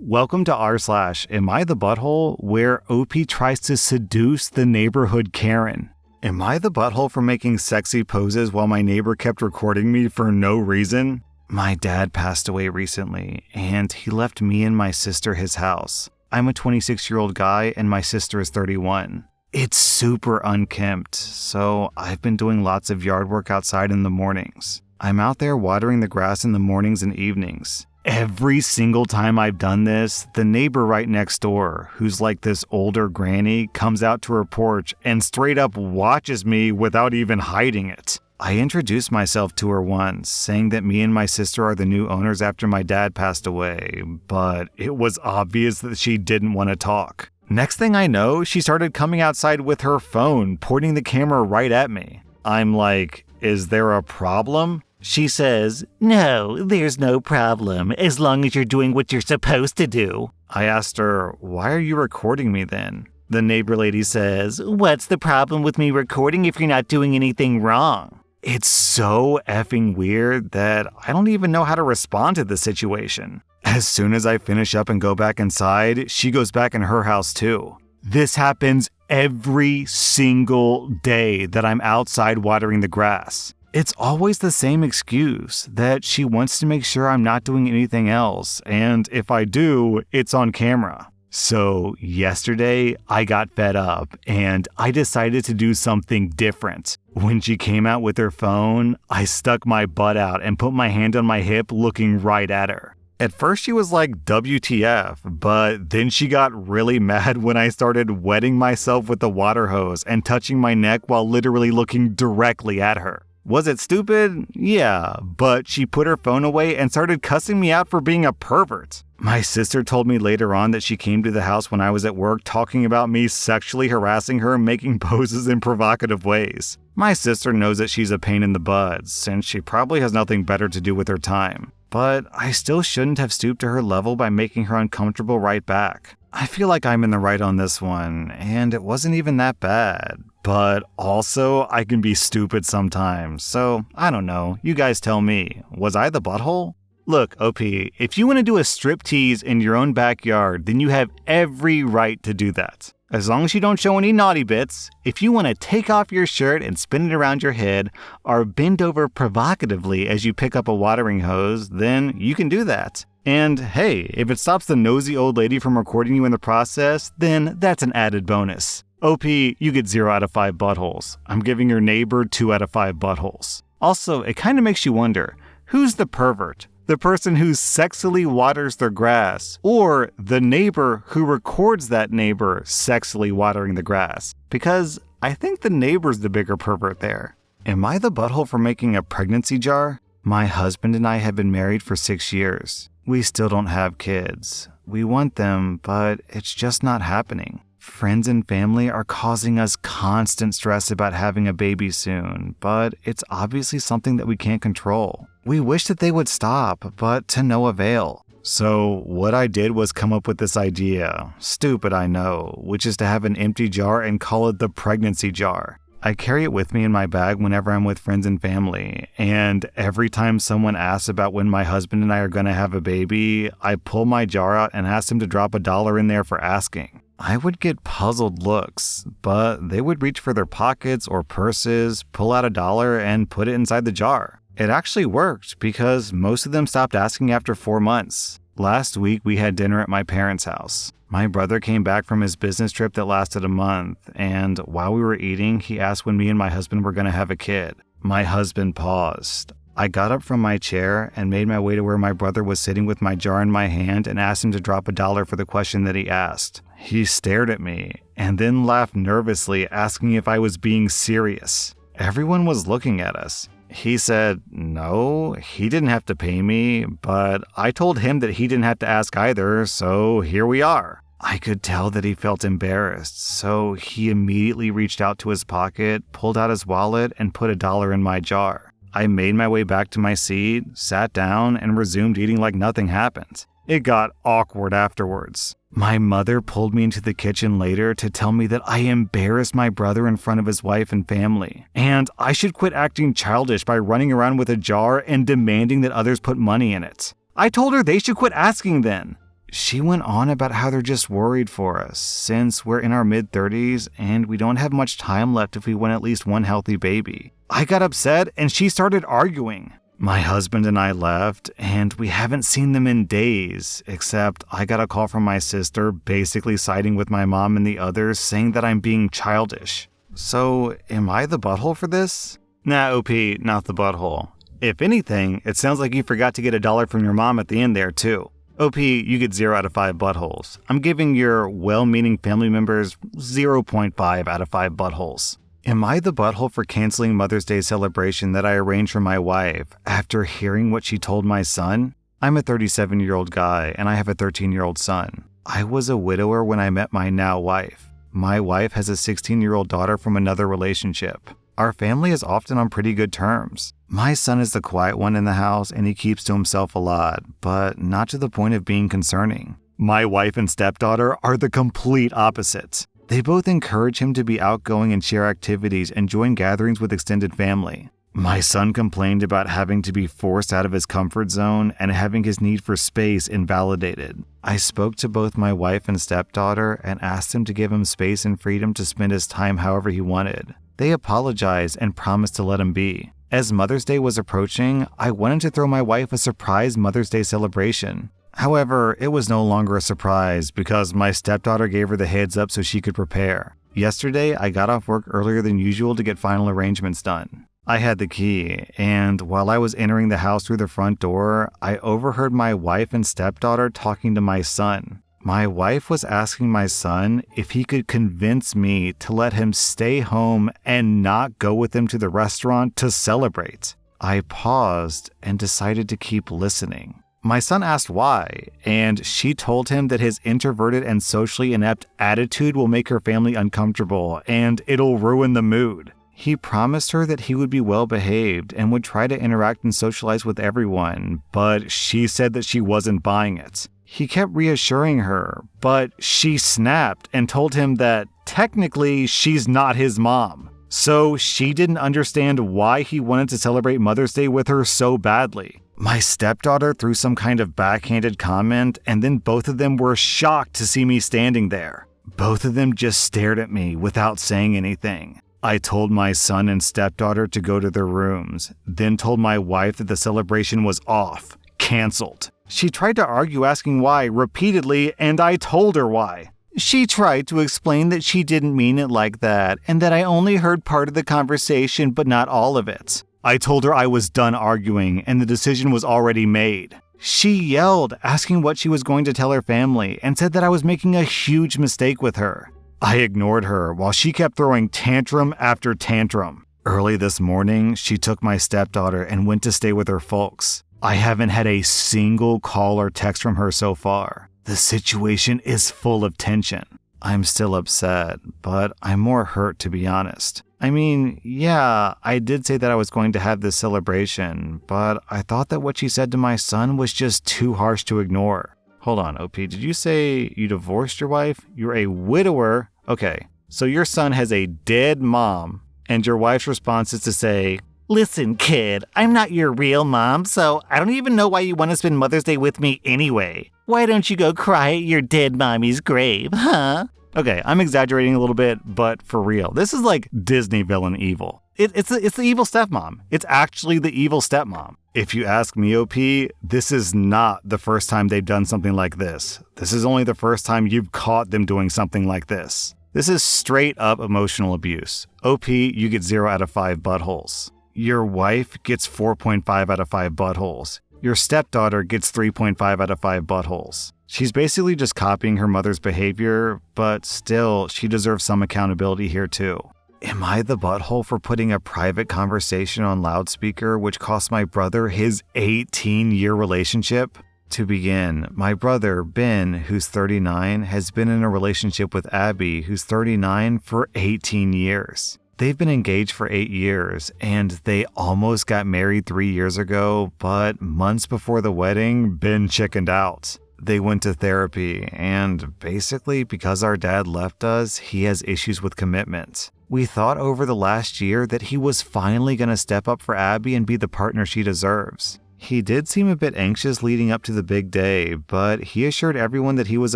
Welcome to rSlash, Am I the Butthole? Where OP tries to seduce the neighborhood Karen. Am I the butthole for making sexy poses while my neighbor kept recording me for no reason? My dad passed away recently, and he left me and my sister his house. I'm a 26-year-old guy, and my sister is 31. It's super unkempt, so I've been doing lots of yard work outside in the mornings. I'm out there watering the grass in the mornings and evenings. Every single time I've done this, the neighbor right next door, who's like this older granny, comes out to her porch and straight up watches me without even hiding it. I introduced myself to her once, saying that me and my sister are the new owners after my dad passed away, but it was obvious that she didn't want to talk. Next thing I know, she started coming outside with her phone, pointing the camera right at me. I'm like, is there a problem? She says, "No, there's no problem, as long as you're doing what you're supposed to do." I asked her, "Why are you recording me then?" The neighbor lady says, "What's the problem with me recording if you're not doing anything wrong?" It's so effing weird that I don't even know how to respond to the situation. As soon as I finish up and go back inside, she goes back in her house too. This happens every single day that I'm outside watering the grass. It's always the same excuse, that she wants to make sure I'm not doing anything else, and if I do, it's on camera. So yesterday, I got fed up, and I decided to do something different. When she came out with her phone, I stuck my butt out and put my hand on my hip looking right at her. At first she was like, WTF, but then she got really mad when I started wetting myself with the water hose and touching my neck while literally looking directly at her. Was it stupid? Yeah, but she put her phone away and started cussing me out for being a pervert. My sister told me later on that she came to the house when I was at work talking about me sexually harassing her and making poses in provocative ways. My sister knows that she's a pain in the butt, since she probably has nothing better to do with her time. But I still shouldn't have stooped to her level by making her uncomfortable right back. I feel like I'm in the right on this one, and it wasn't even that bad. But also, I can be stupid sometimes, so I don't know. You guys tell me. Was I the butthole? Look, OP, if you want to do a striptease in your own backyard, then you have every right to do that. As long as you don't show any naughty bits, if you want to take off your shirt and spin it around your head, or bend over provocatively as you pick up a watering hose, then you can do that. And hey, if it stops the nosy old lady from recording you in the process, then that's an added bonus. OP, you get 0 out of 5 buttholes. I'm giving your neighbor 2 out of 5 buttholes. Also, it kind of makes you wonder, who's the pervert? The person who sexily waters their grass, or the neighbor who records that neighbor sexily watering the grass? Because I think the neighbor's the bigger pervert there. Am I the butthole for making a pregnancy jar? My husband and I have been married for 6 years. We still don't have kids. We want them, but it's just not happening. Friends and family are causing us constant stress about having a baby soon, but it's obviously something that we can't control. We wish that they would stop, but to no avail. So what I did was come up with this idea, stupid I know, which is to have an empty jar and call it the pregnancy jar. I carry it with me in my bag whenever I'm with friends and family, and every time someone asks about when my husband and I are going to have a baby, I pull my jar out and ask them to drop $1 in there for asking. I would get puzzled looks, but they would reach for their pockets or purses, pull out $1 and put it inside the jar. It actually worked because most of them stopped asking after 4 months. Last week we had dinner at my parents' house. My brother came back from his business trip that lasted a month, and while we were eating, he asked when me and my husband were going to have a kid. My husband paused. I got up from my chair and made my way to where my brother was sitting with my jar in my hand and asked him to drop $1 for the question that he asked. He stared at me and then laughed nervously, asking if I was being serious. Everyone was looking at us. He said, no, he didn't have to pay me, but I told him that he didn't have to ask either, so here we are. I could tell that he felt embarrassed, so he immediately reached out to his pocket, pulled out his wallet, and put $1 in my jar. I made my way back to my seat, sat down, and resumed eating like nothing happened. It got awkward afterwards. My mother pulled me into the kitchen later to tell me that I embarrassed my brother in front of his wife and family, and I should quit acting childish by running around with a jar and demanding that others put money in it. I told her they should quit asking then. She went on about how they're just worried for us since we're in our mid-30s and we don't have much time left if we want at least one healthy baby. I got upset and she started arguing. My husband and I left, and we haven't seen them in days, except I got a call from my sister basically siding with my mom and the others saying that I'm being childish. So, am I the butthole for this? Nah, OP, not the butthole. If anything, it sounds like you forgot to get $1 from your mom at the end there, too. OP, you get 0 out of 5 buttholes. I'm giving your well-meaning family members 0.5 out of 5 buttholes. Am I the butthole for canceling Mother's Day celebration that I arranged for my wife after hearing what she told my son? I'm a 37-year-old guy and I have a 13-year-old son. I was a widower when I met my now wife. My wife has a 16-year-old daughter from another relationship. Our family is often on pretty good terms. My son is the quiet one in the house and he keeps to himself a lot, but not to the point of being concerning. My wife and stepdaughter are the complete opposite. They both encourage him to be outgoing and share activities and join gatherings with extended family. My son complained about having to be forced out of his comfort zone and having his need for space invalidated. I spoke to both my wife and stepdaughter and asked him to give him space and freedom to spend his time however he wanted. They apologized and promised to let him be. As Mother's Day was approaching, I wanted to throw my wife a surprise Mother's Day celebration. However, it was no longer a surprise because my stepdaughter gave her the heads up so she could prepare. Yesterday, I got off work earlier than usual to get final arrangements done. I had the key, and while I was entering the house through the front door, I overheard my wife and stepdaughter talking to my son. My wife was asking my son if he could convince me to let him stay home and not go with him to the restaurant to celebrate. I paused and decided to keep listening. My son asked why, and she told him that his introverted and socially inept attitude will make her family uncomfortable and it'll ruin the mood. He promised her that he would be well behaved and would try to interact and socialize with everyone, but she said that she wasn't buying it. He kept reassuring her, but she snapped and told him that technically she's not his mom. So she didn't understand why he wanted to celebrate Mother's Day with her so badly. My stepdaughter threw some kind of backhanded comment, and then both of them were shocked to see me standing there. Both of them just stared at me without saying anything. I told my son and stepdaughter to go to their rooms, then told my wife that the celebration was off, canceled. She tried to argue asking why repeatedly, and I told her why. She tried to explain that she didn't mean it like that, and that I only heard part of the conversation but not all of it. I told her I was done arguing and the decision was already made. She yelled, asking what she was going to tell her family, and said that I was making a huge mistake with her. I ignored her while she kept throwing tantrum after tantrum. Early this morning, she took my stepdaughter and went to stay with her folks. I haven't had a single call or text from her so far. The situation is full of tension. I'm still upset, but I'm more hurt to be honest. I mean, yeah, I did say that I was going to have this celebration, but I thought that what she said to my son was just too harsh to ignore. Hold on, OP, did you say you divorced your wife? You're a widower? Okay, so your son has a dead mom, and your wife's response is to say, "Listen, kid, I'm not your real mom, so I don't even know why you want to spend Mother's Day with me anyway. Why don't you go cry at your dead mommy's grave, huh?" Okay, I'm exaggerating a little bit, but for real, this is like Disney villain evil. It's the evil stepmom. It's actually the evil stepmom. If you ask me, OP, this is not the first time they've done something like this. This is only the first time you've caught them doing something like this. This is straight up emotional abuse. OP, you get 0 out of 5 buttholes. Your wife gets 4.5 out of 5 buttholes. Your stepdaughter gets 3.5 out of 5 buttholes. She's basically just copying her mother's behavior, but still, she deserves some accountability here too. Am I the butthole for putting a private conversation on loudspeaker which cost my brother his 18-year relationship? To begin, my brother, Ben, who's 39, has been in a relationship with Abby, who's 39, for 18 years. They've been engaged for 8 years, and they almost got married 3 years ago, but months before the wedding, Ben chickened out. They went to therapy, and basically because our dad left us, he has issues with commitment. We thought over the last year that he was finally going to step up for Abby and be the partner she deserves. He did seem a bit anxious leading up to the big day, but he assured everyone that he was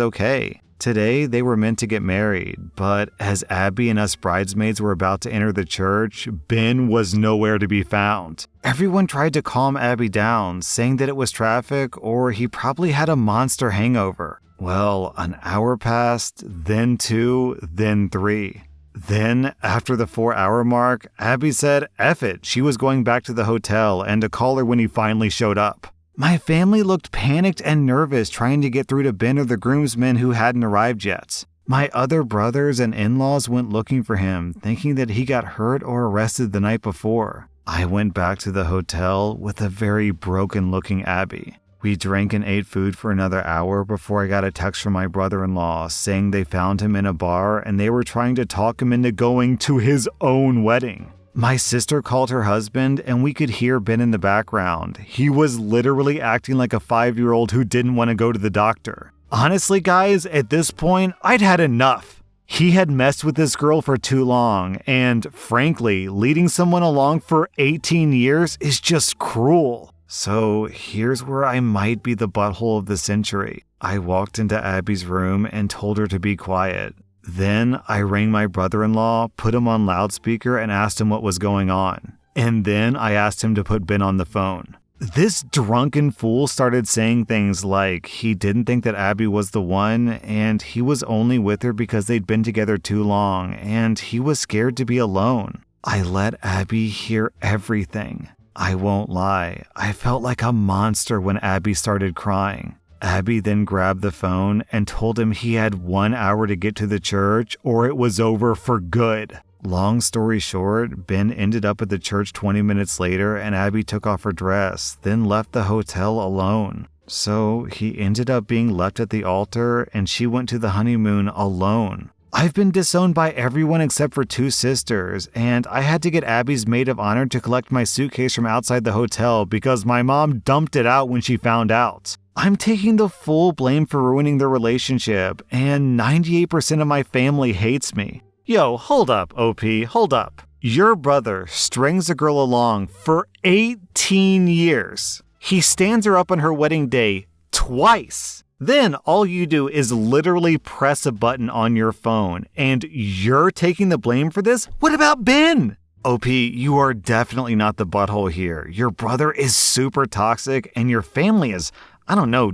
okay. Today, they were meant to get married, but as Abby and us bridesmaids were about to enter the church, Ben was nowhere to be found. Everyone tried to calm Abby down, saying that it was traffic or he probably had a monster hangover. Well, an hour passed, then 2, then 3. Then, after the 4-hour mark, Abby said F it, she was going back to the hotel and to call her when he finally showed up. My family looked panicked and nervous trying to get through to Ben or the groomsmen who hadn't arrived yet. My other brothers and in-laws went looking for him, thinking that he got hurt or arrested the night before. I went back to the hotel with a very broken-looking Abby. We drank and ate food for another hour before I got a text from my brother-in-law saying they found him in a bar and they were trying to talk him into going to his own wedding. My sister called her husband and we could hear Ben in the background. He was literally acting like a 5-year-old who didn't want to go to the doctor. Honestly, guys, at this point, I'd had enough. He had messed with this girl for too long, and frankly, leading someone along for 18 years is just cruel. So here's where I might be the butthole of the century. I walked into Abby's room and told her to be quiet. Then I rang my brother-in-law, put him on loudspeaker, and asked him what was going on. And then I asked him to put Ben on the phone. This drunken fool started saying things like he didn't think that Abby was the one, and he was only with her because they'd been together too long, and he was scared to be alone. I let Abby hear everything. I won't lie, I felt like a monster when Abby started crying. Abby then grabbed the phone and told him he had 1 hour to get to the church or it was over for good. Long story short, Ben ended up at the church 20 minutes later and Abby took off her dress, then left the hotel alone. So he ended up being left at the altar and she went to the honeymoon alone. I've been disowned by everyone except for 2 sisters, and I had to get Abby's maid of honor to collect my suitcase from outside the hotel because my mom dumped it out when she found out. I'm taking the full blame for ruining their relationship, and 98% of my family hates me. Yo, hold up, OP, hold up. Your brother strings a girl along for 18 years. He stands her up on her wedding day twice. Then all you do is literally press a button on your phone, and you're taking the blame for this? What about Ben? OP, you are definitely not the butthole here. Your brother is super toxic, and your family is,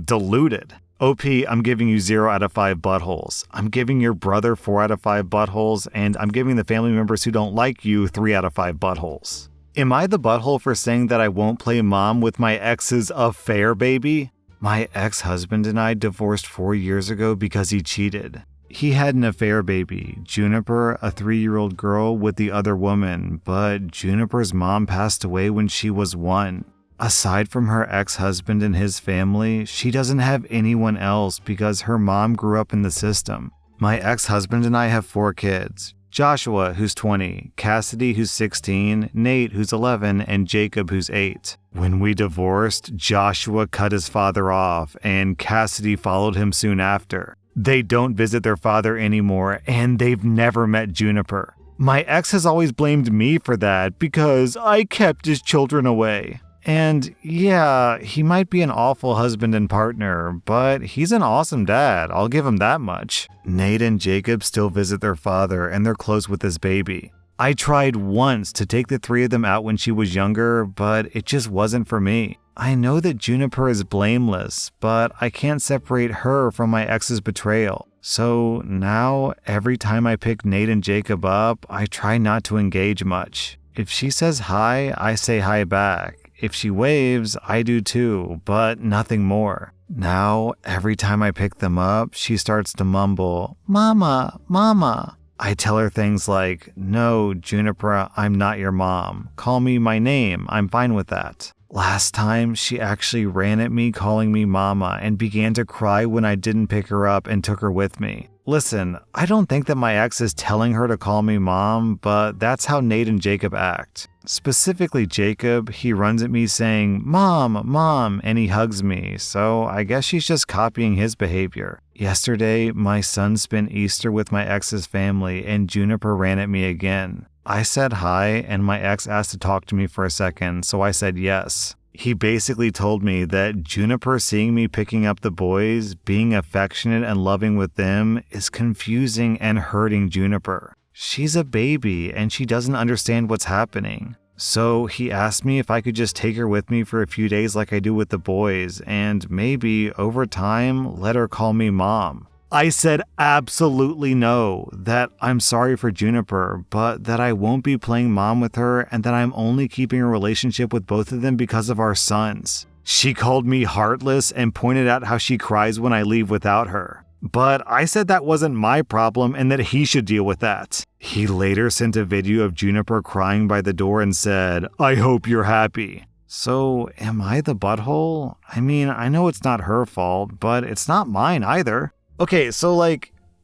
deluded. OP, I'm giving you 0 out of 5 buttholes. I'm giving your brother 4 out of 5 buttholes, and I'm giving the family members who don't like you 3 out of 5 buttholes. Am I the butthole for saying that I won't play mom with my ex's affair baby? My ex-husband and I divorced 4 years ago because he cheated. He had an affair baby, Juniper, a 3-year-old girl with the other woman, but Juniper's mom passed away when she was 1. Aside from her ex-husband and his family, she doesn't have anyone else because her mom grew up in the system. My ex-husband and I have 4 kids. Joshua, who's 20, Cassidy, who's 16, Nate, who's 11, and Jacob, who's 8. When we divorced, Joshua cut his father off, and Cassidy followed him soon after. They don't visit their father anymore, and they've never met Juniper. My ex has always blamed me for that because I kept his children away. And yeah, he might be an awful husband and partner, but he's an awesome dad, I'll give him that much. Nate and Jacob still visit their father and they're close with his baby. I tried once to take the 3 of them out when she was younger, but it just wasn't for me. I know that Juniper is blameless, but I can't separate her from my ex's betrayal. So now, every time I pick Nate and Jacob up, I try not to engage much. If she says hi, I say hi back. If she waves, I do too, but nothing more. Now, every time I pick them up, she starts to mumble, "Mama, Mama." I tell her things like, "No, Juniper, I'm not your mom. Call me my name, I'm fine with that." Last time, she actually ran at me calling me Mama and began to cry when I didn't pick her up and took her with me. Listen, I don't think that my ex is telling her to call me Mom, but that's how Nate and Jacob act. Specifically Jacob, he runs at me saying, "Mom, Mom," and he hugs me, so I guess she's just copying his behavior. Yesterday, my son spent Easter with my ex's family and Juniper ran at me again. I said hi and my ex asked to talk to me for a second, so I said yes. He basically told me that Juniper seeing me picking up the boys, being affectionate and loving with them, is confusing and hurting Juniper. She's a baby and she doesn't understand what's happening. So he asked me if I could just take her with me for a few days like I do with the boys, and maybe, over time, let her call me mom. I said absolutely no, that I'm sorry for Juniper, but that I won't be playing mom with her and that I'm only keeping a relationship with both of them because of our sons. She called me heartless and pointed out how she cries when I leave without her. But I said that wasn't my problem and that he should deal with that. He later sent a video of Juniper crying by the door and said, "I hope you're happy." So, am I the butthole? I mean, I know it's not her fault, but it's not mine either. Okay, so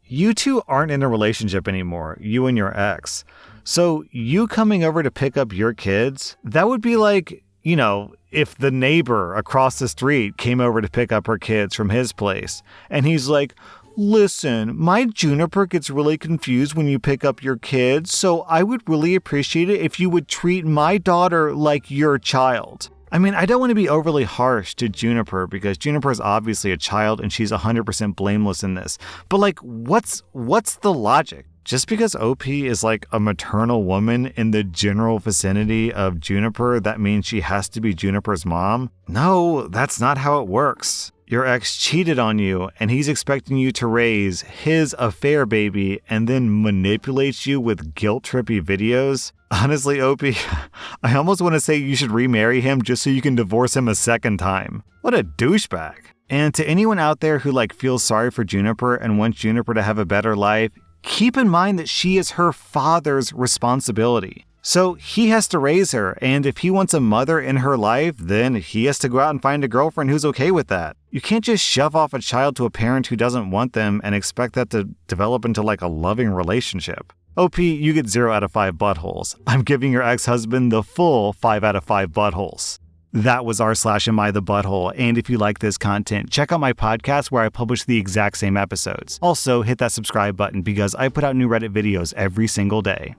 you two aren't in a relationship anymore, you and your ex. So, you coming over to pick up your kids, that would be like, if the neighbor across the street came over to pick up her kids from his place, and he's like, "Listen, my Juniper gets really confused when you pick up your kids, so I would really appreciate it if you would treat my daughter like your child." I mean, I don't want to be overly harsh to Juniper because Juniper is obviously a child and she's 100% blameless in this. But what's the logic? Just because OP is a maternal woman in the general vicinity of Juniper, that means she has to be Juniper's mom? No, that's not how it works. Your ex cheated on you and he's expecting you to raise his affair baby and then manipulate you with guilt-trippy videos? Honestly, OP, I almost want to say you should remarry him just so you can divorce him a second time. What a douchebag. And to anyone out there who feels sorry for Juniper and wants Juniper to have a better life, keep in mind that she is her father's responsibility. So he has to raise her, and if he wants a mother in her life, then he has to go out and find a girlfriend who's okay with that. You can't just shove off a child to a parent who doesn't want them and expect that to develop into a loving relationship. OP, you get 0 out of 5 buttholes. I'm giving your ex-husband the full 5 out of 5 buttholes. That was r/AmITheButthole, and if you like this content, check out my podcast where I publish the exact same episodes. Also, hit that subscribe button because I put out new Reddit videos every single day.